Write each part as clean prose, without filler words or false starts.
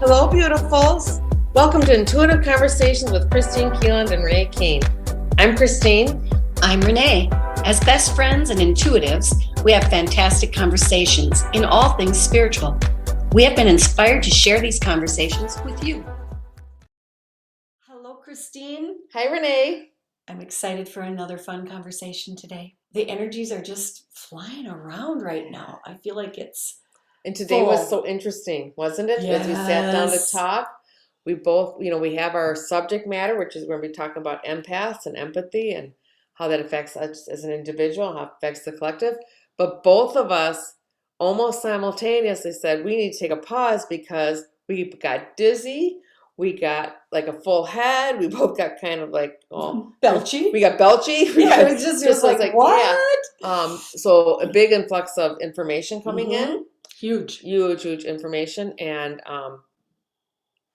Hello, beautifuls. Welcome to Intuitive Conversations with Kristine Keeland and Renee Kane. I'm Kristine. I'm Renee. As best friends and intuitives, we have fantastic conversations in all things spiritual. We have been inspired to share these conversations with you. Hello, Kristine. Hi, Renee. I'm excited for another fun conversation today. The energies are just flying around right now. I feel like it's And today was so interesting, wasn't it? Yes. As we sat down to talk, we both, we have our subject matter, which is going to be talking about empaths and empathy and how that affects us as an individual, how it affects the collective. But both of us almost simultaneously said we need to take a pause because we got dizzy. We got like a full head. We both got kind of like belchy. We got belchy. It was just like what? Yeah. So a big influx of information coming in. Huge information, and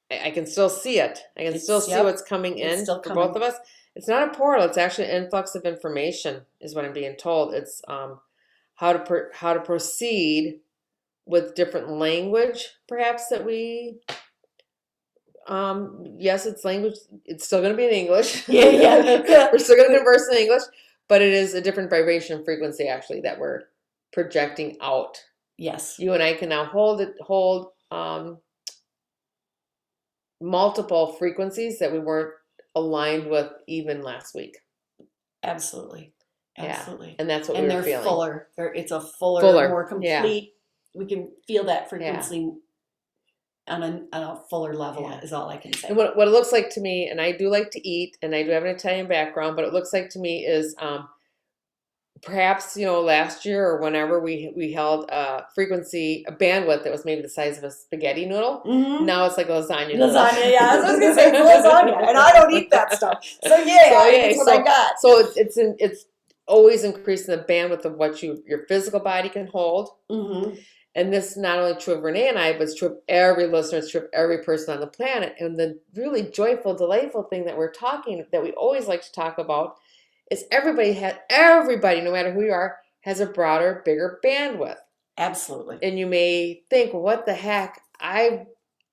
I can still see it. I can still see what's coming in for both of us. It's not a portal. It's actually an influx of information, is what I'm being told. It's how to proceed with different language, perhaps that we. Yes, it's language. It's still going to be in English. Yeah. We're still going to converse in English, but it is a different vibration frequency actually that we're projecting out. Yes. You and I can now hold multiple frequencies that we weren't aligned with even last week. Absolutely. Yeah. And that's what we were feeling. Fuller. It's a fuller, more complete. Yeah. We can feel that frequency on a fuller level is all I can say. And what it looks like to me, and I do like to eat, and I do have an Italian background, but it looks like to me is perhaps, last year or whenever we held a frequency, a bandwidth that was maybe the size of a spaghetti noodle. Mm-hmm. Now it's like lasagna noodle. Lasagna, yeah. I was going to say lasagna, and I don't eat that stuff. So that's what I got. So it's always increasing the bandwidth of what your physical body can hold. Mm-hmm. And this is not only true of Renee and I, but it's true of every listener, it's true of every person on the planet. And the really joyful, delightful thing that we always like to talk about is everybody, no matter who you are, has a broader, bigger bandwidth. Absolutely. And you may think, well, what the heck? I'm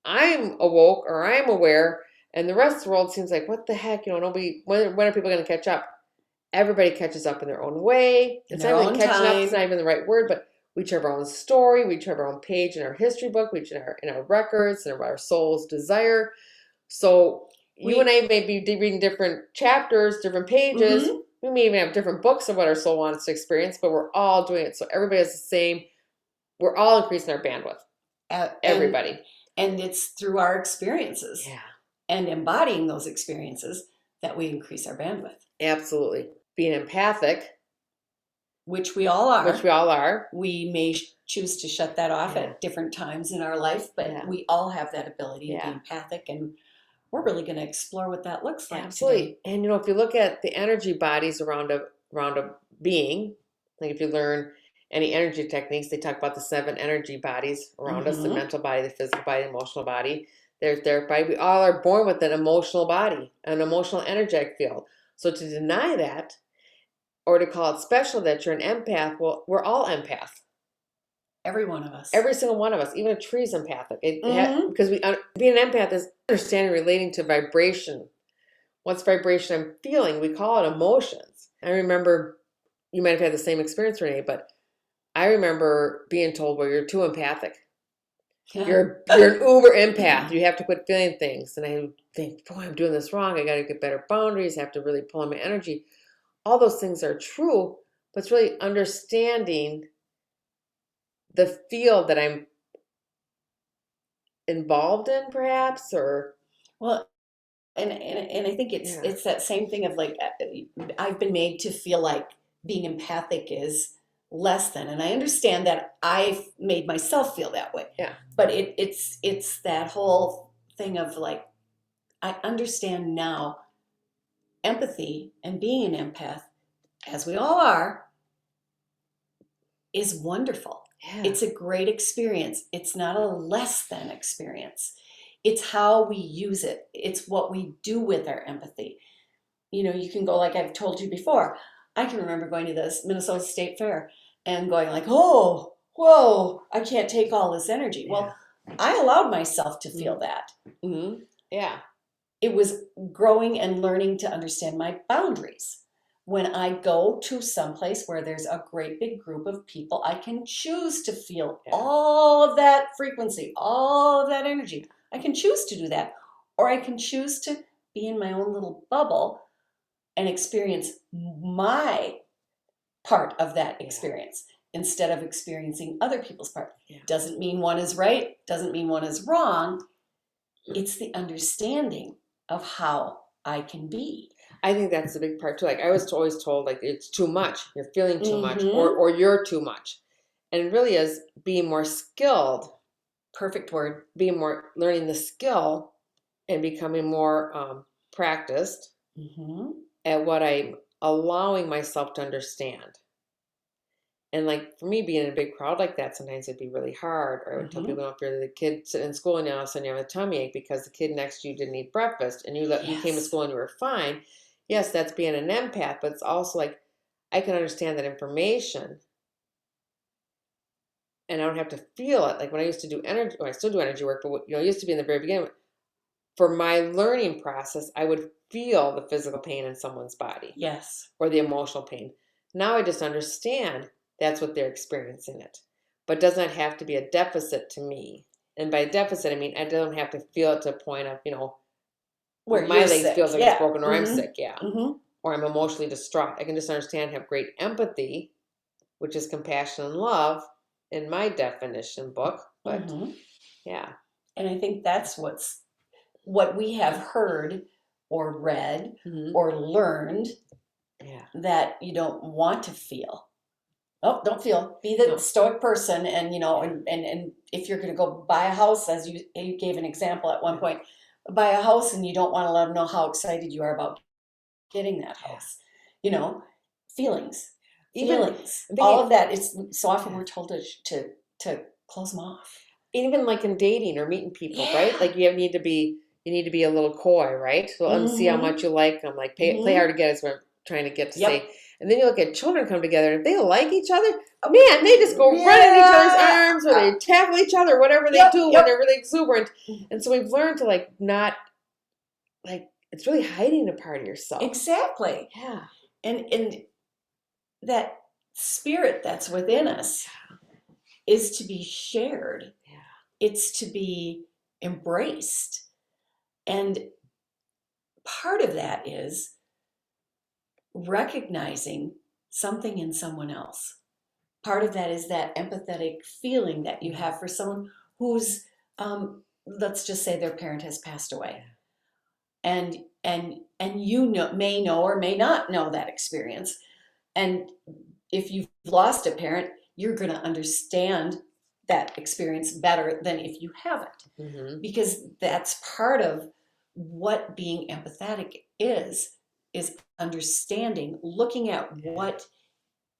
awoke or I'm aware, and the rest of the world seems like, what the heck? Nobody. When are people going to catch up? Everybody catches up in their own way. It's not even catching up. It's not even the right word, but we each have our own story. We each have our own page in our history book. We each have in our records and our soul's desire. So you and I may be reading different chapters, different pages. Mm-hmm. We may even have different books of what our soul wants to experience, but we're all doing it. So everybody has the same. We're all increasing our bandwidth. Everybody. And it's through our experiences. Yeah. And embodying those experiences that we increase our bandwidth. Absolutely. Being empathic. Which we all are. We may choose to shut that off at different times in our life, but we all have that ability to be empathic, and we're really going to explore what that looks like. Absolutely. Today. And if you look at the energy bodies around a being, like if you learn any energy techniques, they talk about the 7 energy bodies around us: the mental body, the physical body, the emotional body, their etheric body. We all are born with an emotional body, an emotional energetic field. So to deny that, or to call it special that you're an empath, well, we're all empath. Every one of us. Every single one of us. Even a tree's empathic. Because being an empath is understanding, relating to vibration. What's vibration I'm feeling? We call it emotions. I remember, you might have had the same experience, Renee, but I remember being told, well, you're too empathic. Yeah. You're an uber empath. You have to quit feeling things. And I would think, boy, I'm doing this wrong. I got to get better boundaries. I have to really pull in my energy. All those things are true, but it's really understanding the field that I'm involved in, perhaps, or and I think it's that same thing of like, I've been made to feel like being empathic is less than, and I understand that I've made myself feel that way. Yeah. But it's that whole thing of like, I understand now. Empathy and being an empath, as we all are, is wonderful. Yeah. It's a great experience. It's not a less than experience. It's how we use it. It's what we do with our empathy. You can go, like I've told you before, I can remember going to this Minnesota State Fair and going like, oh, whoa, I can't take all this energy. Yeah. Well, I allowed myself to feel that. Mm-hmm. Yeah. It was growing and learning to understand my boundaries. When I go to someplace where there's a great big group of people, I can choose to feel all of that frequency, all of that energy. I can choose to do that. Or I can choose to be in my own little bubble and experience my part of that experience instead of experiencing other people's part. Doesn't mean one is right, doesn't mean one is wrong. It's the understanding of how I can be. I think that's the big part too. Like I was always told, like it's too much. You're feeling too much, or you're too much, and it really is being more skilled. Perfect word. Being more learning the skill and becoming more practiced at what I'm allowing myself to understand. And like for me, being in a big crowd like that, sometimes it'd be really hard. Or I would tell people, if you're the kid sitting in school and all of a sudden you have a tummy ache because the kid next to you didn't eat breakfast, and you came to school and you were fine. Yes, that's being an empath, but it's also like I can understand that information, and I don't have to feel it. Like when I used to do energy, I still do energy work, but I used to be in the very beginning. For my learning process, I would feel the physical pain in someone's body, or the emotional pain. Now I just understand. That's what they're experiencing it. But it does not have to be a deficit to me. And by deficit, I mean I don't have to feel it to a point of, where my leg feels like it's broken, or I'm sick, or I'm emotionally distraught. I can just understand, have great empathy, which is compassion and love in my definition book. But yeah. And I think that's what we have heard or read or learned that you don't want to feel. Oh, don't feel. Be the stoic person, and and if you're going to go buy a house, as you gave an example at one point, buy a house and you don't want to let them know how excited you are about getting that house. Feelings, all of that. It's so often we're told to close them off. Even like in dating or meeting people, right? Like you need to be a little coy, right? So see how much you like them. Like play hard to get is what I'm trying to get to say. And then you look at children come together, and if they like each other, man, they just go run in each other's arms, or they tackle each other, whatever they do when they're really exuberant. And so we've learned to not it's really hiding a part of yourself. Exactly. Yeah. And that spirit that's within us is to be shared. Yeah. It's to be embraced. And part of that is recognizing something in someone else. Part of that is that empathetic feeling that you have for someone who's, let's just say their parent has passed away. And you may know or may not know that experience. And if you've lost a parent, you're going to understand that experience better than if you haven't. Because that's part of what being empathetic is understanding, looking at what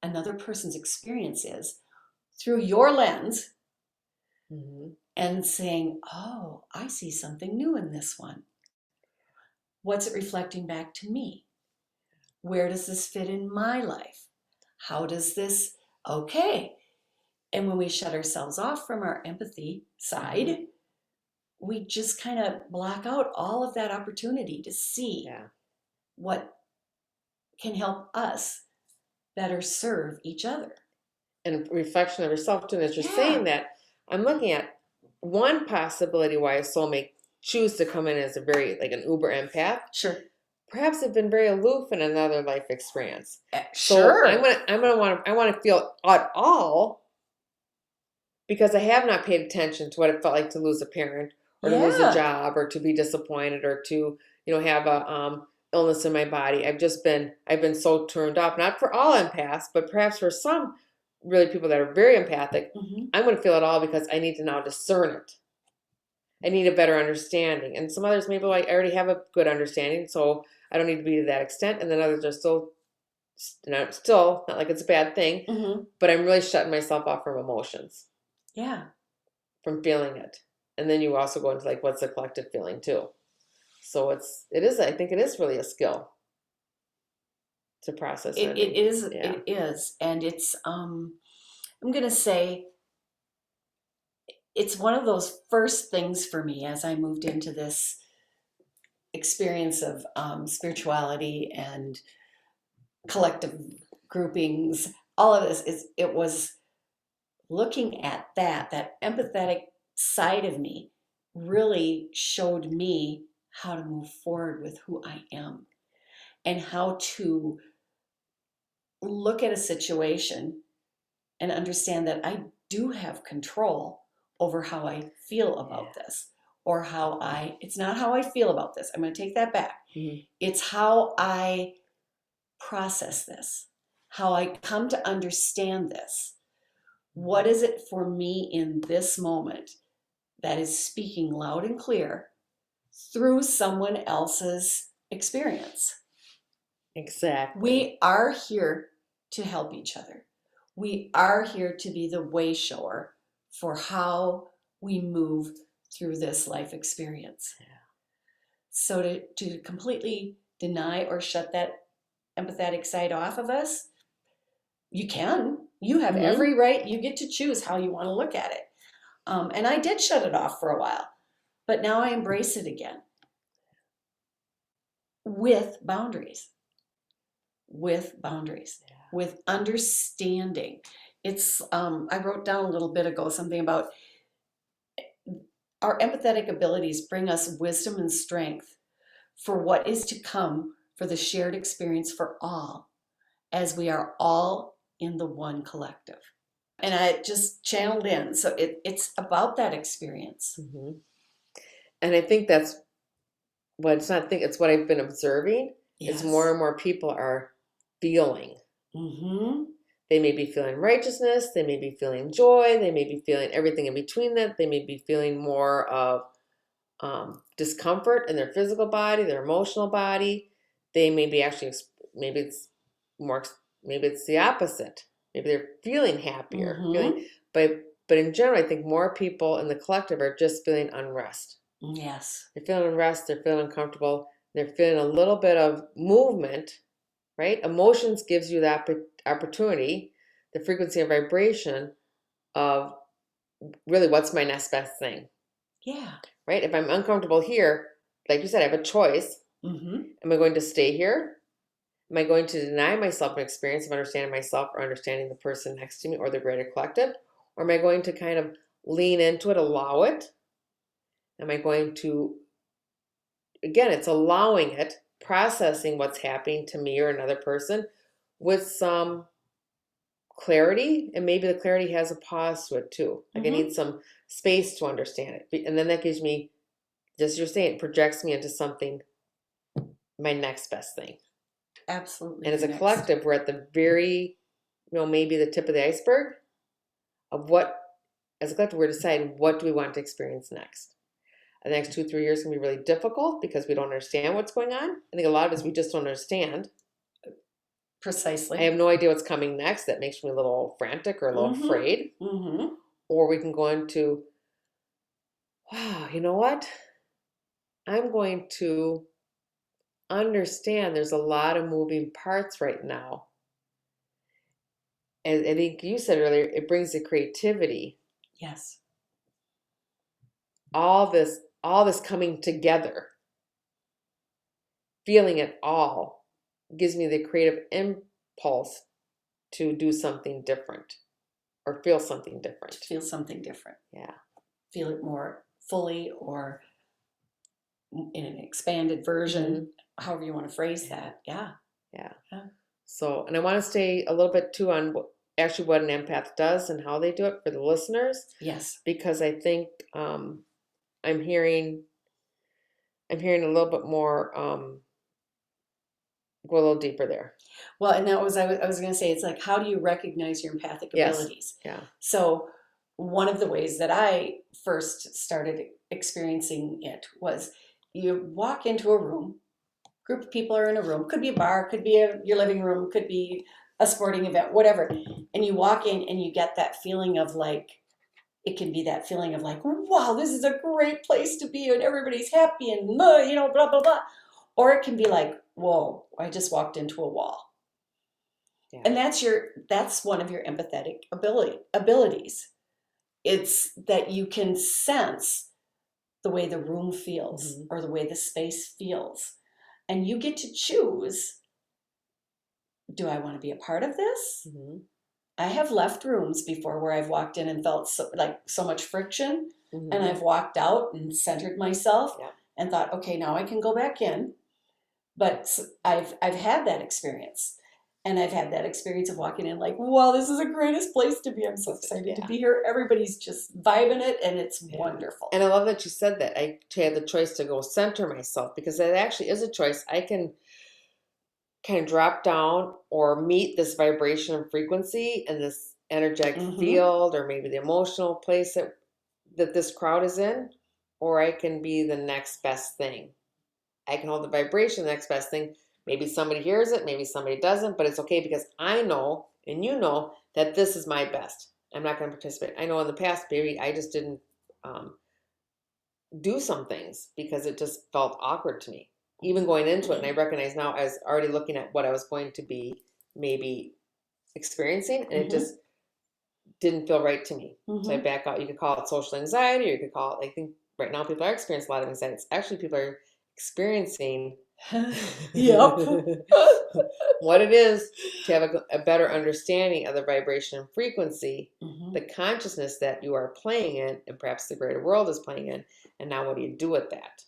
another person's experience is through your lens and saying, oh, I see something new in this one. What's it reflecting back to me? Where does this fit in my life? How does this, okay. And when we shut ourselves off from our empathy side, we just kind of block out all of that opportunity to see what can help us better serve each other. And reflection of yourself too. And as you're saying that, I'm looking at one possibility why a soul may choose to come in as a very an uber empath. Sure. Perhaps they've been very aloof in another life experience. Sure. So I want to feel at all, because I have not paid attention to what it felt like to lose a parent, or to lose a job, or to be disappointed, or to have a illness in my body. I've been so turned off, not for all empaths, but perhaps for some really people that are very empathic. I'm going to feel it all because I need to now discern it. I need a better understanding. And some others, maybe I already have a good understanding, so I don't need to be to that extent. And then others are still not like it's a bad thing, but I'm really shutting myself off from emotions. Yeah. From feeling it. And then you also go into what's the collective feeling too. So I think it is really a skill to process. It is. And it's, I'm going to say, it's one of those first things for me as I moved into this experience of spirituality and collective groupings. All of this it was looking at that empathetic side of me really showed me how to move forward with who I am and how to look at a situation and understand that I do have control over how I feel about this, or it's not how I feel about this. I'm going to take that back. Mm-hmm. It's how I process this, how I come to understand this. What is it for me in this moment that is speaking loud and clear through someone else's experience? Exactly. We are here to help each other. We are here to be the way shower for how we move through this life experience. Yeah. So to completely deny or shut that empathetic side off of us, you can. You have every right. You get to choose how you want to look at it. And I did shut it off for a while, but now I embrace it again with boundaries. With boundaries, with understanding. It's I wrote down a little bit ago something about our empathetic abilities bring us wisdom and strength for what is to come, for the shared experience for all, as we are all in the one collective. And I just channeled in. So it's about that experience. Mm-hmm. And I think that's what it's what I've been observing. Yes. Is more and more people are feeling. Mm-hmm. They may be feeling righteousness. They may be feeling joy. They may be feeling everything in between that. They may be feeling more of discomfort in their physical body, their emotional body. They may be actually, maybe it's the opposite. Maybe they're feeling happier, Mm-hmm. but in general, I think more people in the collective are just feeling unrest. Yes. They're feeling unrest. They're feeling uncomfortable. They're feeling a little bit of movement, right? Emotions gives you that opportunity, the frequency and vibration of really what's my next best thing. Yeah. Right? If I'm uncomfortable here, like you said, I have a choice. Mm-hmm. Am I going to stay here? Am I going to deny myself an experience of understanding myself or understanding the person next to me or the greater collective? Or am I going to kind of lean into it, allow it? Am I going to, again, it's allowing it, processing what's happening to me or another person with some clarity, and maybe the clarity has a pause to it too. Like I need some space to understand it. And then that gives me, just you're saying, it projects me into something, my next best thing. Absolutely. And as a collective, we're at the very, maybe the tip of the iceberg of what, as a collective, we're deciding what do we want to experience next. And the next 2-3 years can be really difficult because we don't understand what's going on. I think a lot of us, we just don't understand. Precisely. I have no idea what's coming next. That makes me a little frantic or a little afraid. Mm-hmm. Or we can go into, wow, you know what? I'm going to understand there's a lot of moving parts right now. And I think you said earlier, it brings the creativity. Yes. All this coming together, feeling it all gives me the creative impulse to do something different or feel something different. Feel something different. Yeah. Feel it more fully or in an expanded version, however you want to phrase that. Yeah. Yeah. So, and I want to stay a little bit too on actually what an empath does and how they do it for the listeners. Yes. Because I think I'm hearing a little bit more, go a little deeper there. Well, and that was, I was going to say, it's like, how do you recognize your empathic abilities? Yeah. So one of the ways that I first started experiencing it was you walk into a room, group of people are in a room, could be a bar, could be your living room, could be a sporting event, whatever. And you walk in and you get that feeling of like, it can be that feeling of like, wow, this is a great place to be and everybody's happy and, blah, blah, blah. Or it can be like, whoa, I just walked into a wall. Yeah. And that's one of your empathetic abilities. It's that you can sense the way the room feels or the way the space feels. And you get to choose, do I want to be a part of this? I have left rooms before where I've walked in and felt so much friction, and I've walked out and centered myself and thought, okay, now I can go back in. But I've had that experience. And I've had that experience of walking in like, wow, this is the greatest place to be. I'm so excited to be here. Everybody's just vibing it, and it's wonderful. And I love that you said that. I had the choice to go center myself, because that actually is a choice. I can kind of drop down or meet this vibration and frequency and this energetic field, or maybe the emotional place that this crowd is in, or I can be the next best thing. I can hold the vibration, the next best thing. Maybe somebody hears it, maybe somebody doesn't, but it's okay, because I know, and you know, that this is my best. I'm not going to participate. I know in the past, maybe I just didn't do some things because it just felt awkward to me, even going into it. And I recognize now, I was already looking at what I was going to be maybe experiencing, and it just didn't feel right to me. So I back out. You could call it social anxiety, or you could call it, I think right now people are experiencing a lot of anxiety. It's actually people are experiencing what it is to have a better understanding of the vibration and frequency, the consciousness that you are playing in, and perhaps the greater world is playing in. And now what do you do with that?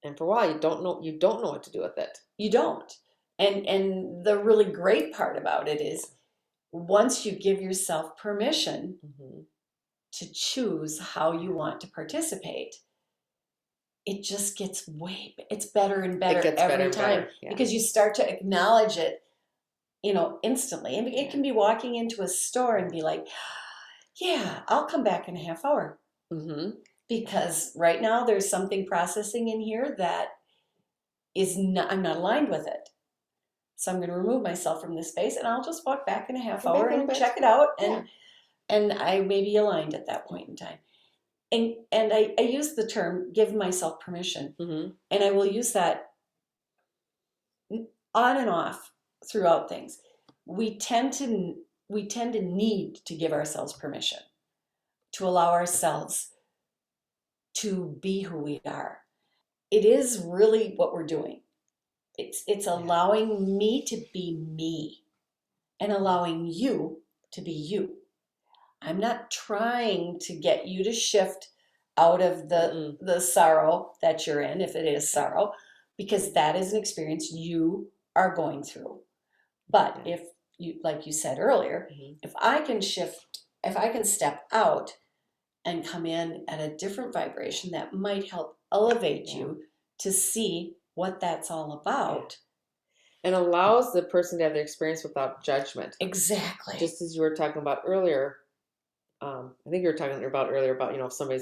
And for a while, you don't know what to do with it. You don't. And the really great part about it is, once you give yourself permission to choose how you want to participate, it just gets it's better and better every time, because you start to acknowledge it, instantly. And it can be walking into a store and be like, yeah, I'll come back in a half hour. Because right now there's something processing in here that I'm not aligned with it. So I'm going to remove myself from this space, and I'll just walk back in a half hour and check it out. And I may be aligned at that point in time. And I use the term give myself permission. And I will use that on and off throughout things. We tend to need to give ourselves permission, to allow ourselves to be who we are. It is really what we're doing. It's allowing me to be me, and allowing you to be you. I'm not trying to get you to shift out of the sorrow that you're in, if it is sorrow, because that is an experience you are going through. But if you, like you said earlier, if I can step out and come in at a different vibration that might help elevate you to see what that's all about. And allows the person to have their experience without judgment. Exactly. Just as you were talking about earlier, I think you were talking about earlier about, if somebody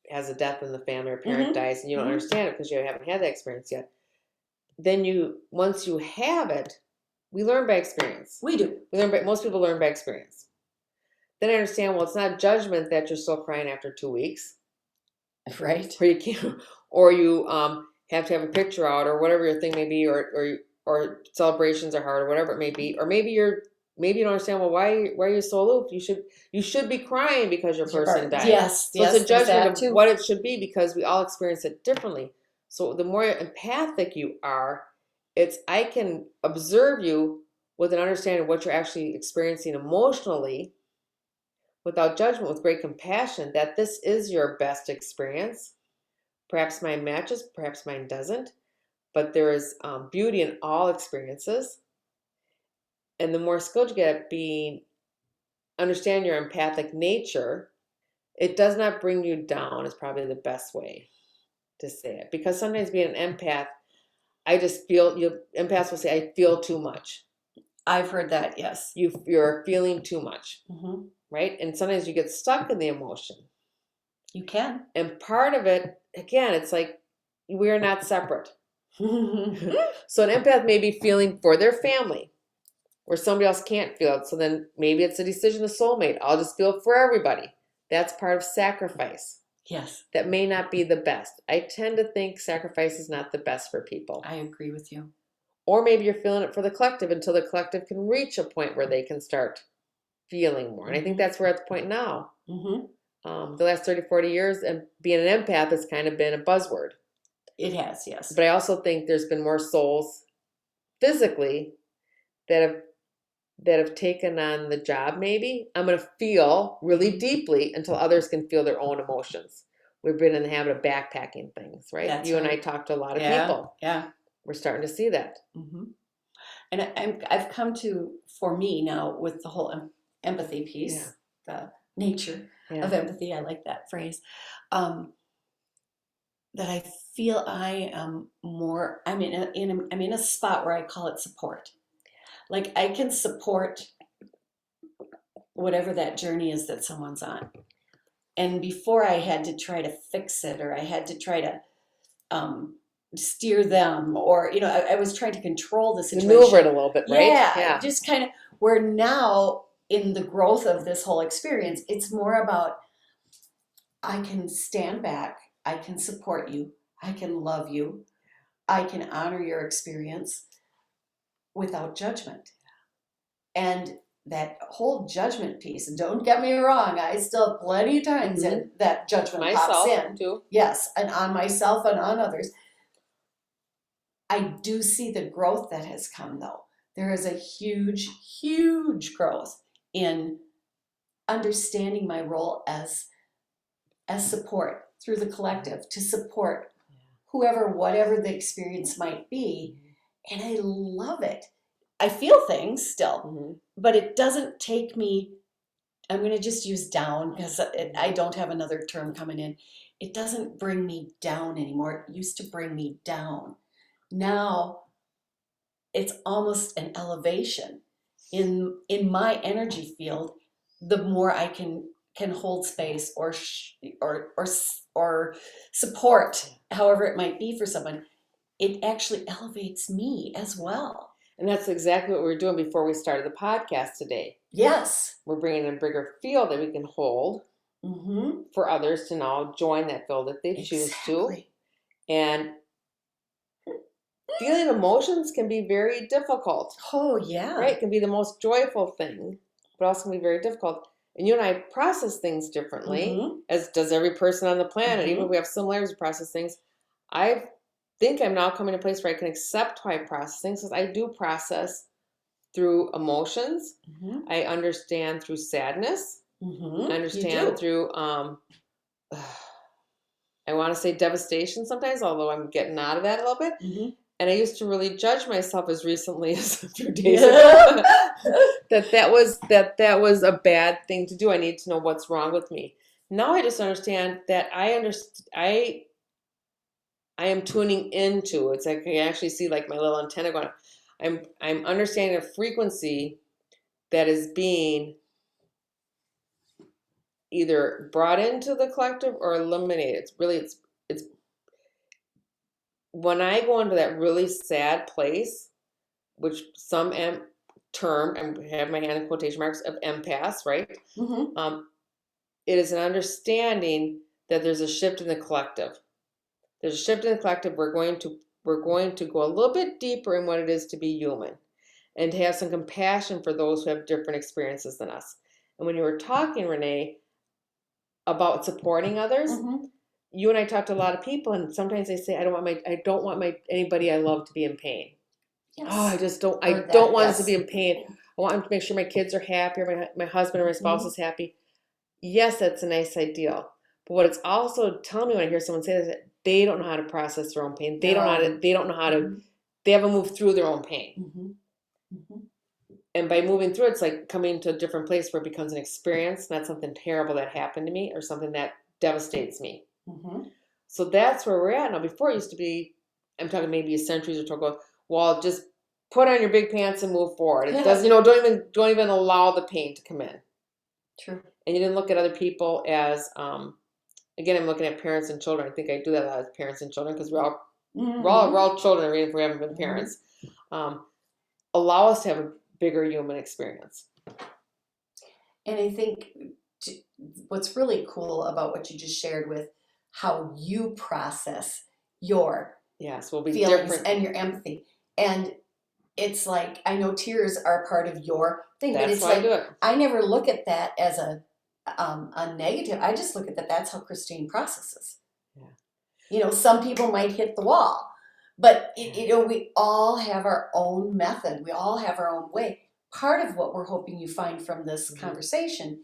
has a death in the family, or a parent dies, and you don't understand it because you haven't had that experience yet. Then once you have it, we learn by experience. We do. Most people learn by experience. Then I understand, well, it's not judgment that you're still crying after 2 weeks. Right. Or you can't, or you have to have a picture out, or whatever your thing may be, or celebrations are hard, or whatever it may be. Or maybe you don't understand, well, why are you so aloof? You should be crying because your person died. Yes. So it's a judgment of what it should be, because we all experience it differently. So the more empathic you are, I can observe you with an understanding of what you're actually experiencing emotionally, without judgment, with great compassion, that this is your best experience. Perhaps mine matches, perhaps mine doesn't, but there is beauty in all experiences. And the more skilled you get at understand your empathic nature, it does not bring you down, is probably the best way to say it. Because sometimes being an empath, empaths will say, I feel too much. I've heard that, yes. You're feeling too much, right? And sometimes you get stuck in the emotion. You can. And part of it, again, it's like we're not separate. So an empath may be feeling for their family, where somebody else can't feel it. So then maybe it's a decision of soulmate. I'll just feel for everybody. That's part of sacrifice. Yes. That may not be the best. I tend to think sacrifice is not the best for people. I agree with you. Or maybe you're feeling it for the collective until the collective can reach a point where they can start feeling more. And I think that's where at the point now. Mm-hmm. The last 30, 40 years, and being an empath has kind of been a buzzword. It has, yes. But I also think there's been more souls physically that have taken on the job. Maybe I'm going to feel really deeply until others can feel their own emotions. We've been in the habit of backpacking things, right? That's you right. and I talk to a lot of Yeah, people. yeah. We're starting to see that. Mm-hmm. And I've come to, for me now, with the whole empathy piece, the nature of empathy, I like that phrase, that I feel I am more, I'm in a spot where I call it support. Like I can support whatever that journey is that someone's on. And before I had to try to fix it, or I had to try to steer them, or I was trying to control the situation, maneuver it a little bit, right? Yeah, just kind of. Where now in the growth of this whole experience, it's more about I can stand back, I can support you, I can love you, I can honor your experience without judgment. And that whole judgment piece, and don't get me wrong, I still have plenty of times that judgment pops in. Too. Yes, and on myself and on others. I do see the growth that has come, though. There is a huge, huge growth in understanding my role as support through the collective, to support whoever, whatever the experience might be. And I love it. I feel things still, but it doesn't take me, I'm going to just use down because I don't have another term coming in. It doesn't bring me down anymore. It used to bring me down. Now it's almost an elevation in my energy field. The more I can hold space or support, however it might be for someone, it actually elevates me as well. And that's exactly what we were doing before we started the podcast today. Yes. We're bringing in a bigger field that we can hold for others to now join that field if they choose to. And feeling emotions can be very difficult. Oh, yeah. Right? It can be the most joyful thing, but also can be very difficult. And you and I process things differently, as does every person on the planet. Even if we have similarities to process things, I think I'm now coming to a place where I can accept how I process things, because I do process through emotions. I understand through sadness. I understand through, I want to say devastation sometimes, although I'm getting out of that a little bit. And I used to really judge myself as recently as a few days ago that was a bad thing to do. I need to know what's wrong with me. Now I just understand that I am tuning into. It's like I can actually see like my little antenna going. I'm understanding a frequency that is being either brought into the collective or eliminated. It's when I go into that really sad place, which some term, and have my hand in quotation marks, of empaths, right? It is an understanding that there's a shift in the collective. There's a shift in the collective. We're going to go a little bit deeper in what it is to be human, and to have some compassion for those who have different experiences than us. And when you were talking, Renee, about supporting others, you and I talked to a lot of people, and sometimes they say, I don't want anybody I love to be in pain. Yes. Oh, I don't want us to be in pain. I want them to make sure my kids are happy, or my husband or my spouse is happy. Yes, that's a nice ideal. But what it's also telling me when I hear someone say this, that they don't know how to process their own pain. They don't know how to, they haven't moved through their own pain. And by moving through, it's like coming to a different place where it becomes an experience, not something terrible that happened to me or something that devastates me. So that's where we're at now. Before it used to be, I'm talking maybe centuries or so ago, well, just put on your big pants and move forward. It does, don't even allow the pain to come in. True. And you didn't look at other people as, again, I'm looking at parents and children. I think I do that a lot with parents and children, because we're all children, even if we haven't been parents. Allow us to have a bigger human experience. And I think what's really cool about what you just shared with how you process your feelings different. And your empathy. And it's like, I know tears are part of your thing, but That's it's why I like, do it. I never look at that as a negative. I just look at that. That's how Kristine processes. Yeah. You know, some people might hit the wall, but you know, we all have our own method. We all have our own way. Part of what we're hoping you find from this conversation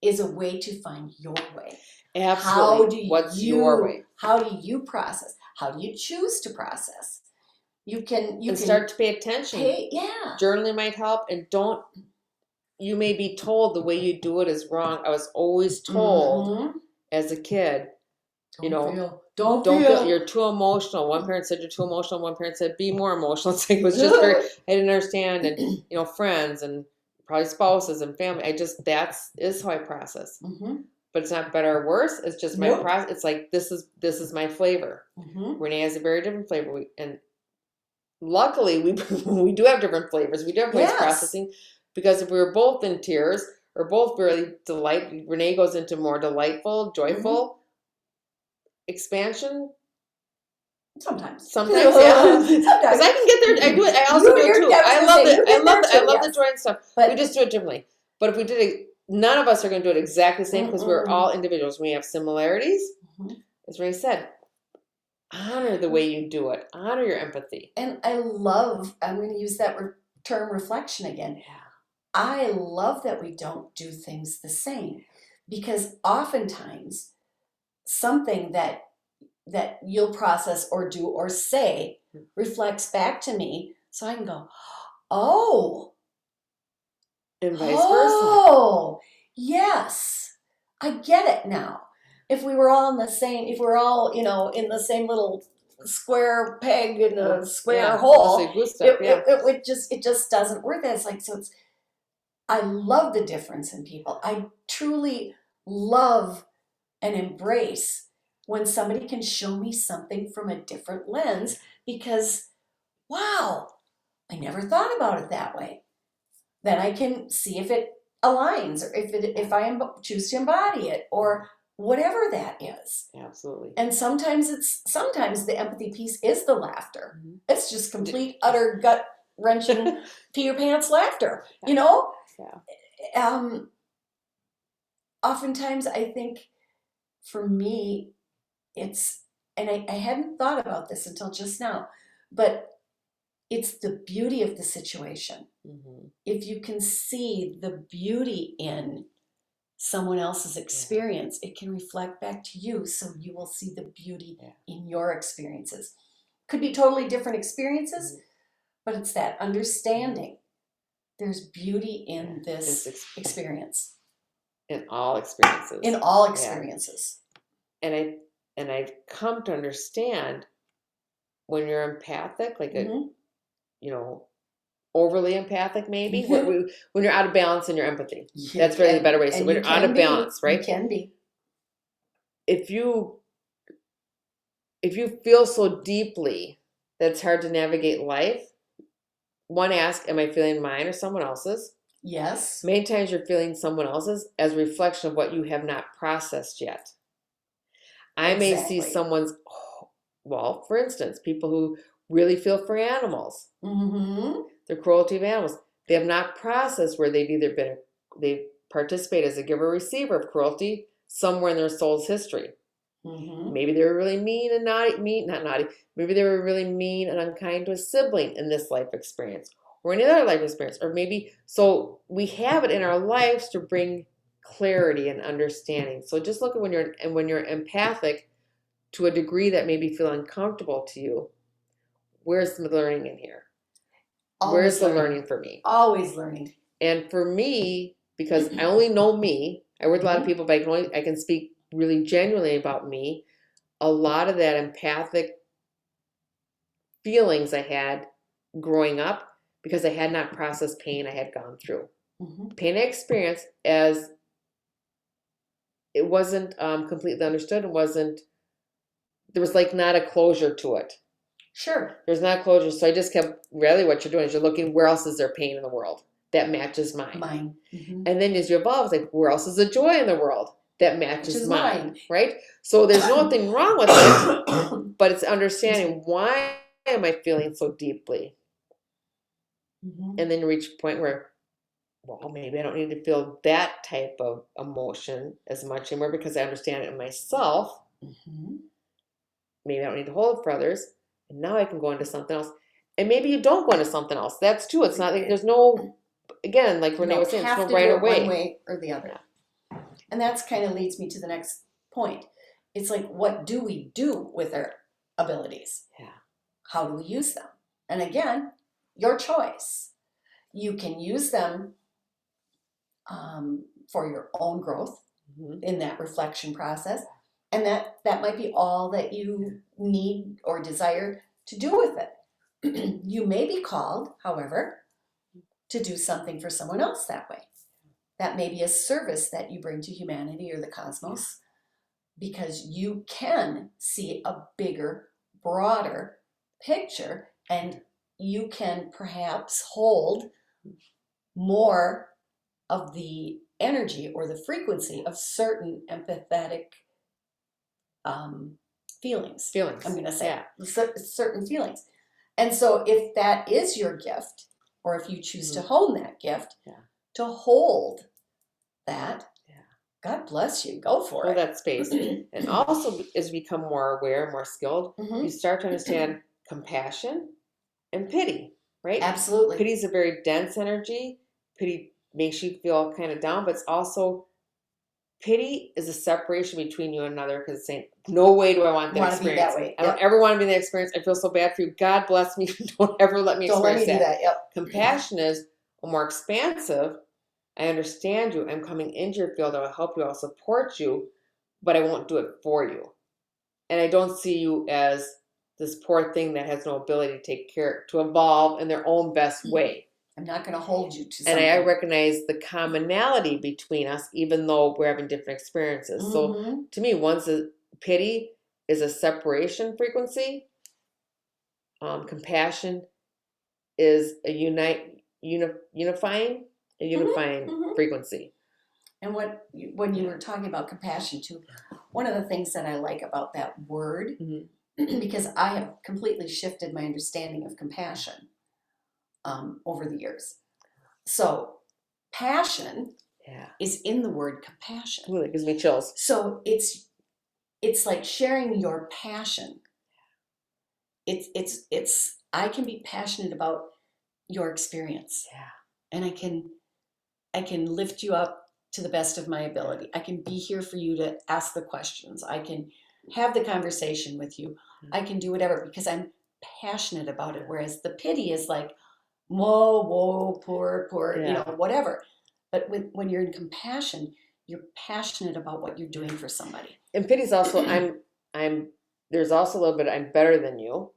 is a way to find your way. Absolutely. What's your way? How do you process? How do you choose to process? You can start to pay attention. Yeah. Journaling might help, and don't. You may be told the way you do it is wrong. I was always told as a kid, don't feel. You're too emotional. One parent said you're too emotional. One parent said be more emotional. It's like, it was just very. I didn't understand, and friends and probably spouses and family. Is how I process. But it's not better or worse. It's just my process. It's like this is my flavor. Renee has a very different flavor, and luckily we we do have different flavors. We do have ways of processing, because if we were both in tears or both really Renee goes into more delightful, joyful expansion. Sometimes, yeah. Because I can get there. I do it. I also do it too. I love it. I love the joy and stuff. But we just do it differently. But if we did it, none of us are going to do it exactly the same, because we're all individuals. We have similarities. As Renee said, honor the way you do it. Honor your empathy. And I'm going to use that term reflection again. Yeah. I love that we don't do things the same, because oftentimes something that you'll process or do or say reflects back to me, so I can go, oh. And vice versa. Oh, yes. I get it now. If we were all in the same, in the same little square peg in a square hole, it just doesn't work. It's like, I love the difference in people. I truly love and embrace when somebody can show me something from a different lens, because, wow, I never thought about it that way. Then I can see if it aligns, or if I choose to embody it, or whatever that is. Absolutely. And sometimes the empathy piece is the laughter. It's just complete, utter, gut-wrenching, pee your pants laughter, Yeah. Oftentimes I think for me, it's, and I hadn't thought about this until just now, but it's the beauty of the situation. If you can see the beauty in someone else's experience, it can reflect back to you, so you will see the beauty in your experiences. Could be totally different experiences, but it's that understanding. There's beauty in this experience. In all experiences. In all experiences. And I've come to understand, when you're empathic, like overly empathic, maybe, when you're out of balance in your empathy. That's really the better way. So when you're out of balance, right? You can be. If you feel so deeply that it's hard to navigate life, one, ask, am I feeling mine or someone else's? Yes. Many times you're feeling someone else's as a reflection of what you have not processed yet. I may see someone's, for instance, people who really feel for animals. The cruelty of animals. They have not processed where they've participated as a giver or receiver of cruelty somewhere in their soul's history. Maybe they were really mean and maybe they were really mean and unkind to a sibling in this life experience, or any other life experience, or maybe, so we have it in our lives to bring clarity and understanding. So just look at when you're empathic to a degree that maybe feel uncomfortable to you, where's the learning in here? Where's the learning for me? Always learning. And for me, because I only know me, I work with a lot of people, but I can speak really genuinely about me. A lot of that empathic feelings I had growing up, because I had not processed pain I had gone through. Pain I experienced, as it wasn't completely understood. There was like not a closure to it. Sure. There's not a closure. So I just kept, really what you're doing is you're looking, where else is there pain in the world that matches mine? And then as you evolve, it's like, where else is the joy in the world that matches mine? Right? So there's nothing wrong with it, but it's understanding, why am I feeling so deeply? And then you reach a point where, well, maybe I don't need to feel that type of emotion as much anymore because I understand it in myself. Maybe I don't need to hold it for others. And now I can go into something else. And maybe you don't go into something else. That's too. It's not like there's no, again, like Renee was saying, there's no right or way. One way or the other. Yeah. And that's kind of leads me to the next point. It's like, what do we do with our abilities? Yeah. How do we use them? And again, your choice. You can use them for your own growth in that reflection process. And that might be all that you need or desire to do with it. You may be called, however, to do something for someone else that way. That may be a service that you bring to humanity or the cosmos, because you can see a bigger, broader picture, and you can perhaps hold more of the energy or the frequency of certain empathetic feelings. I'm going to say certain feelings. And so if that is your gift, or if you choose to hone that gift, to hold that, God bless you, go for it. That space. And also, as you become more aware, more skilled, you start to understand compassion and pity, right? Absolutely. Pity is a very dense energy. Pity makes you feel kind of down, but it's also, pity is a separation between you and another, because it's saying, no way do I want that experience. I don't ever want to be in that experience. I feel so bad for you. God bless me. Don't ever let me experience that. Don't let me do that. Compassion is more expansive. I understand you. I'm coming into your field. I will help you. I'll support you, but I won't do it for you. And I don't see you as this poor thing that has no ability to take care, to evolve in their own best way. I'm not going to hold you to something. And I recognize the commonality between us, even though we're having different experiences. So to me, pity is a separation frequency. Compassion is a unifying frequency. And when you were talking about compassion too, one of the things that I like about that word, because I have completely shifted my understanding of compassion over the years. So passion is in the word compassion. Ooh, that gives me chills. So it's like sharing your passion. It's I can be passionate about your experience. And I can lift you up to the best of my ability. I can be here for you to ask the questions. I can have the conversation with you. I can do whatever because I'm passionate about it. Whereas the pity is like, whoa, poor, whatever. But when you're in compassion, you're passionate about what you're doing for somebody. And pity is also, there's also a little bit, I'm better than you.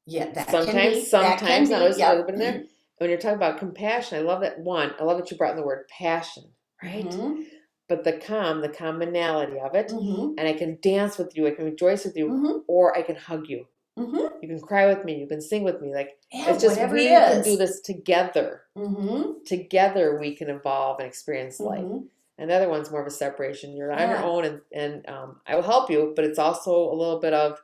Yeah, sometimes, not always, a little bit in there. When you're talking about compassion, I love that I love that you brought in the word passion, right? But the commonality of it, and I can dance with you, I can rejoice with you, or I can hug you. You can cry with me, you can sing with me. Like, it's just, we can do this together. Together we can evolve and experience life. And the other one's more of a separation. You're on your own, and I will help you, but it's also a little bit of,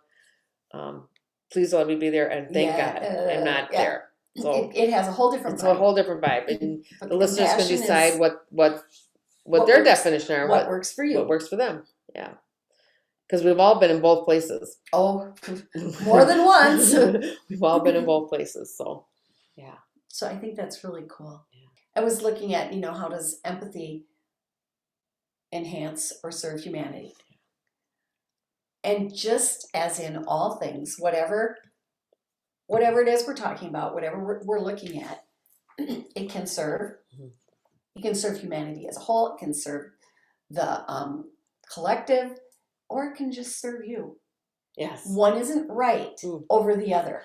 please let me be there, and thank God I'm not there. So it has a whole different vibe. It's a whole different vibe. And the listeners can decide what their definition are, what works for you. What works for them. Yeah. Because we've all been in both places. Oh, more than once. We've all been in both places. So, yeah. So I think that's really cool. I was looking at, how does empathy enhance or serve humanity? And just as in all things, whatever it is we're talking about, whatever we're looking at, it can serve. It can serve humanity as a whole. It can serve the collective, or it can just serve you. Yes. One isn't right over the other.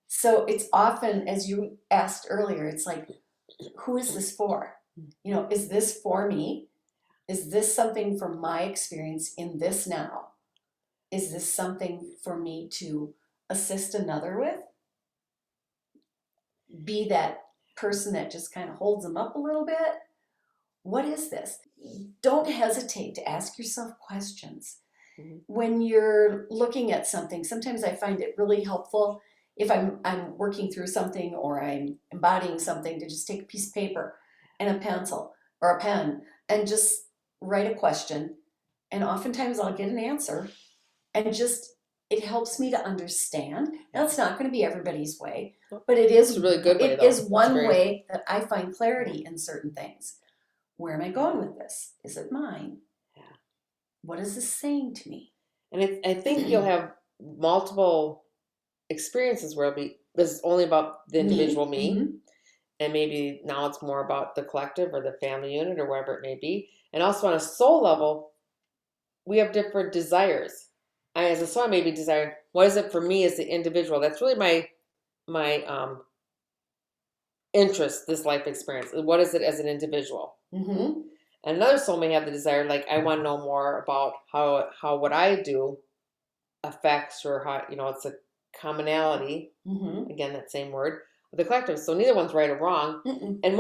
So it's often, as you asked earlier, it's like, who is this for? Is this for me? Is this something from my experience in this now? Is this something for me to assist another with? Be that person that just kind of holds them up a little bit? What is this? Don't hesitate to ask yourself questions. When you're looking at something, sometimes I find it really helpful if I'm working through something or I'm embodying something, to just take a piece of paper and a pencil or a pen and just write a question. And oftentimes I'll get an answer, and just it helps me to understand. Now it's not going to be everybody's way, but It's a really good way, it though. is one very, way that I find clarity in certain things. Where am I going with this? Is it mine? Yeah. What is this saying to me? And I think you'll have multiple experiences where this is only about the individual me, Mm-hmm. and maybe now it's more about the collective or the family unit or whatever it may be. And also on a soul level, we have different desires. I, as a soul, I may be desiring, what is it for me as the individual? That's really my interest, this life experience. What is it as an individual? Mm-hmm. And another soul may have the desire, like, I want to know more about how what I do affects, or how, it's a commonality. Mm-hmm. Again, that same word, the collective. So neither one's right or wrong. Mm-mm. And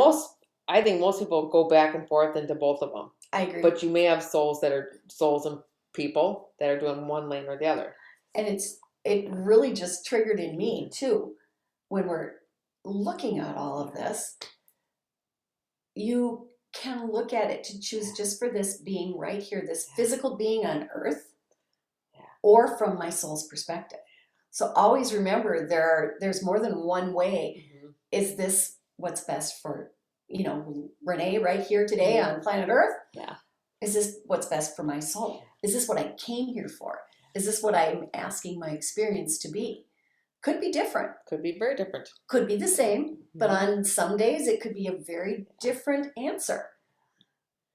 I think most people go back and forth into both of them. I agree. But you may have souls and people that are doing one lane or the other. And it really just triggered in me too, when we're looking at all of this. You can look at it to choose just for this being right here, this physical being on earth, or from my soul's perspective. So always remember, there's more than one way. Mm-hmm. Is this what's best for, Renee right here today on planet Earth? Yeah. Is this what's best for my soul? Is this what I came here for? Is this what I'm asking my experience to be? Could be different. Could be very different. Could be the same, but on some days it could be a very different answer.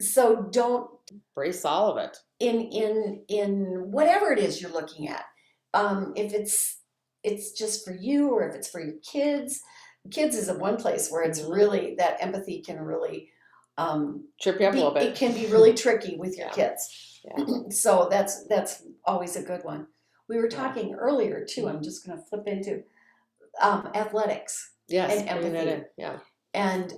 So don't brace all of it. In whatever it is you're looking at. If it's just for you, or if it's for your kids. Kids is one place where it's really, that empathy can really trip you up a little bit. It can be really tricky with your kids. Yeah. So that's always a good one. We were talking earlier too. I'm just going to flip into athletics. Yes, and empathy. Yeah. And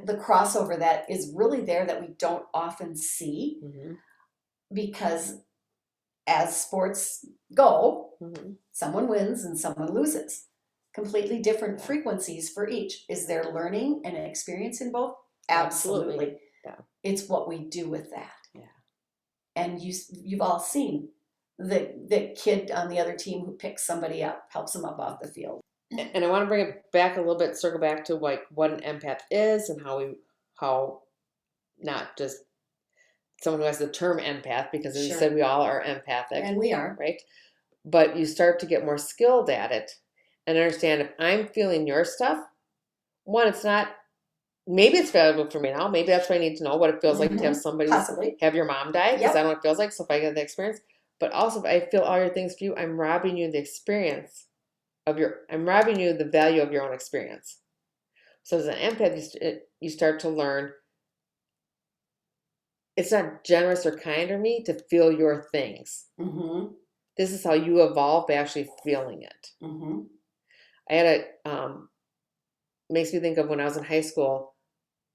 the crossover that is really there that we don't often see, because as sports go, someone wins and someone loses. Completely different frequencies for each. Is there learning and experience in both? Absolutely. Yeah. It's what we do with that. Yeah. And you've all seen the kid on the other team who picks somebody up, helps them up off the field. And I want to bring it back a little bit, circle back to like what an empath is, and how not just someone who has the term empath, because as you said, we all are empathic. And we are. Right? But you start to get more skilled at it and understand, if I'm feeling your stuff, one, it's not, maybe it's valuable for me now. Maybe that's what I need to know, what it feels like to have somebody, have your mom die, because I don't know what it feels like. So if I get the experience, but also if I feel all your things for you, I'm robbing you the experience I'm robbing you the value of your own experience. So as an empath, you start to learn, it's not generous or kind of me to feel your things. This is how you evolve by actually feeling it. I had makes me think of when I was in high school,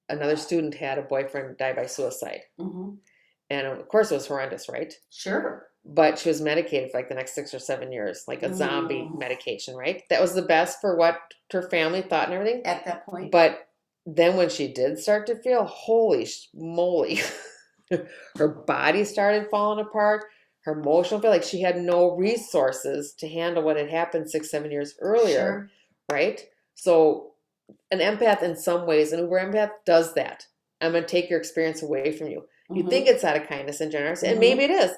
another student had a boyfriend die by suicide. And of course it was horrendous, right? Sure. But she was medicated for like the next 6 or 7 years, like a zombie medication, right? That was the best for what her family thought and everything. At that point. But then when she did start to feel, holy moly, her body started falling apart. Her emotional feel like she had no resources to handle what had happened 6, 7 years earlier, right? So an empath in some ways, an uber empath does that. I'm going to take your experience away from you. You think it's out of kindness and generosity, and maybe it is.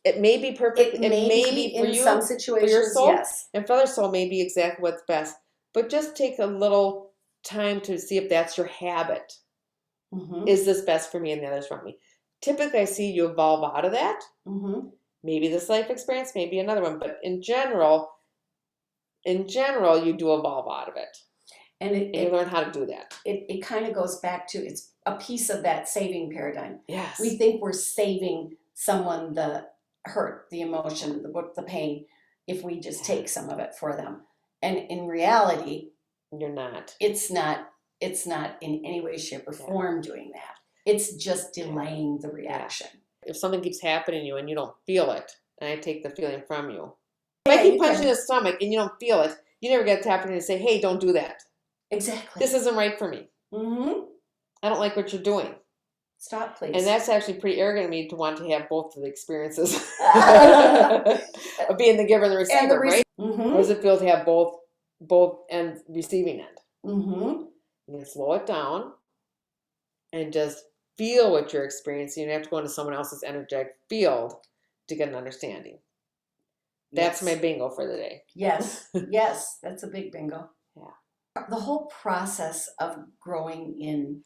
It may be perfect. It may be for in you, some situations, for your soul, yes. And for other soul, may be exactly what's best. But just take a little time to see if that's your habit. Is this best for me and the others around me? Typically, I see you evolve out of that. Maybe this life experience, maybe another one. But in general, you do evolve out of it. And you learn how to do that. It kind of goes back to, it's a piece of that saving paradigm. Yes. We think we're saving someone the hurt, the emotion, the pain, if we just take some of it for them. And in reality, you're not. It's not in any way, shape, or form doing that. It's just delaying the reaction. If something keeps happening to you and you don't feel it, and I take the feeling from you, If I keep punching the stomach and you don't feel it, you never get the opportunity to say, hey, don't do that. Exactly. This isn't right for me. Mm-hmm. I don't like what you're doing. Stop, please. And that's actually pretty arrogant of me to want to have both of the experiences of being the giver and the receiver, right? Mm-hmm. What does it feel to have both and receiving end? Mm-hmm. You can slow it down and just feel what you're experiencing. You don't have to go into someone else's energetic field to get an understanding. That's my bingo for the day. Yes. Yes. That's a big bingo. Yeah. The whole process of growing in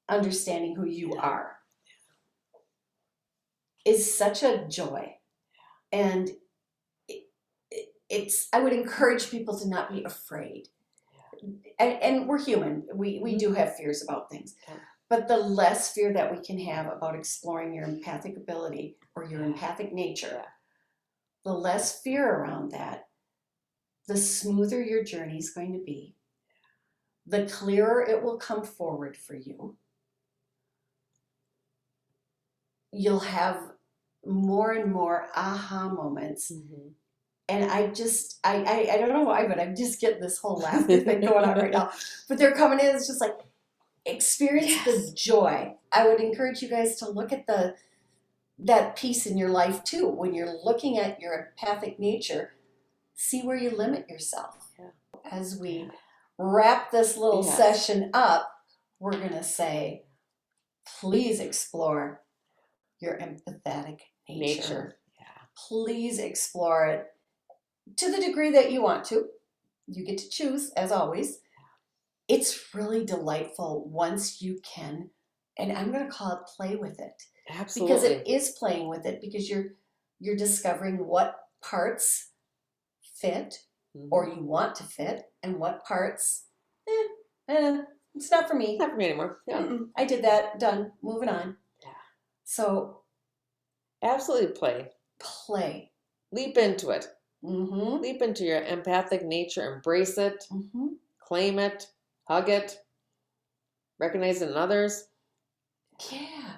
understanding who you are is such a joy. And I would encourage people to not be afraid. And we're human. We do have fears about things. But the less fear that we can have about exploring your empathic ability or your empathic nature, the less fear around that, the smoother your journey is going to be, the clearer it will come forward for you. You'll have more and more aha moments. Mm-hmm. And I don't know why, but I'm just getting this whole laughter thing going on right now. But they're coming in, it's just like, experience the joy. I would encourage you guys to look at that piece in your life too. When you're looking at your empathic nature, see where you limit yourself. Yeah. As we wrap this little session up, we're going to say, please explore your empathetic nature. Yeah. Please explore it to the degree that you want to. You get to choose, as always. It's really delightful once you can, and I'm going to call it play with it. Absolutely. Because it is playing with it, because you're discovering what parts fit or you want to fit, and what parts, it's not for me. Not for me anymore. Yeah. I did that, done, moving on. Yeah. So. Absolutely play. Play. Leap into it. Mm-hmm. Leap into your empathic nature, embrace it, claim it, hug it, recognize it in others. Yeah.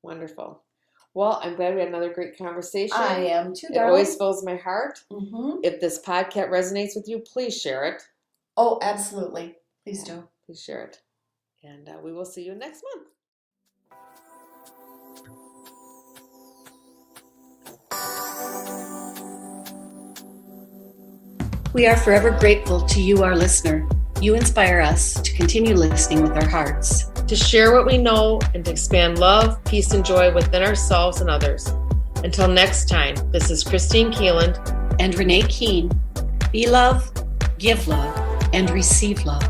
Wonderful. Well, I'm glad we had another great conversation. I am too, darling. It always fills my heart. Mm-hmm. If this podcast resonates with you, please share it. Oh, absolutely. Please do. Please share it. And we will see you next month. We are forever grateful to you, our listener. You inspire us to continue listening with our hearts, to share what we know, and to expand love, peace, and joy within ourselves and others. Until next time, this is Kristine Keeland and Renee Keene. Be love, give love, and receive love.